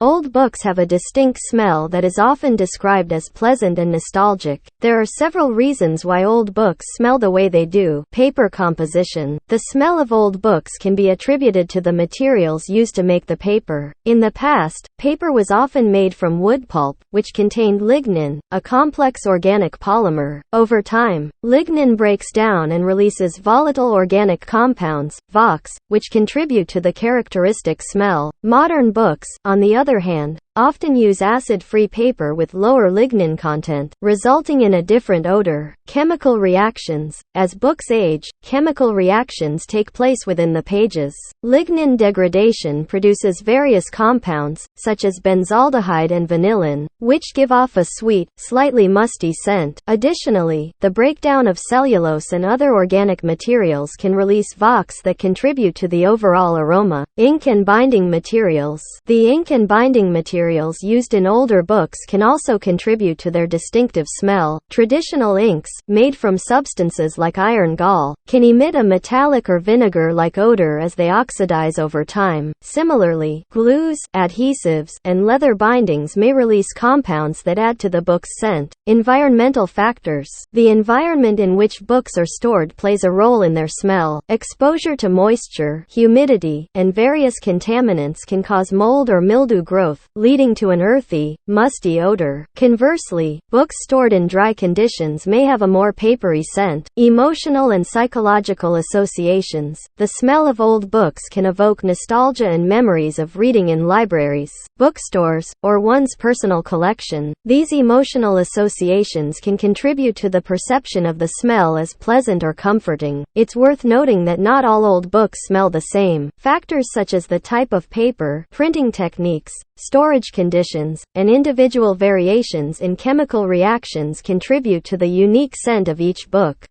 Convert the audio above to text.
Old books have a distinct smell that is often described as pleasant and nostalgic. There are several reasons why old books smell the way they do. Paper composition. The smell of old books can be attributed to the materials used to make the paper. In the past, paper was often made from wood pulp, which contained lignin, a complex organic polymer. Over time, lignin breaks down and releases volatile organic compounds, VOCs, which contribute to the characteristic smell. Modern books, on the other hand, often use acid-free paper with lower lignin content, resulting in a different odor. Chemical reactions. As books age, chemical reactions take place within the pages. Lignin degradation produces various compounds, such as benzaldehyde and vanillin, which give off a sweet, slightly musty scent. Additionally, the breakdown of cellulose and other organic materials can release VOCs that contribute to the overall aroma. Ink and binding materials. The ink and binding materials used in older books can also contribute to their distinctive smell. Traditional inks, made from substances like iron gall, can emit a metallic or vinegar-like odor as they oxidize over time. Similarly, glues, adhesives, and leather bindings may release compounds that add to the book's scent. Environmental factors. The environment in which books are stored plays a role in their smell. Exposure to moisture, humidity, and various contaminants can cause mold or mildew growth, leading to an earthy, musty odor. Conversely, books stored in dry conditions may have a more papery scent. Emotional and psychological associations. The smell of old books can evoke nostalgia and memories of reading in libraries, bookstores, or one's personal collection. These emotional associations can contribute to the perception of the smell as pleasant or comforting. It's worth noting that not all old books smell the same. Factors such as the type of paper, printing techniques, storage conditions, and individual variations in chemical reactions contribute to the unique scent of each book.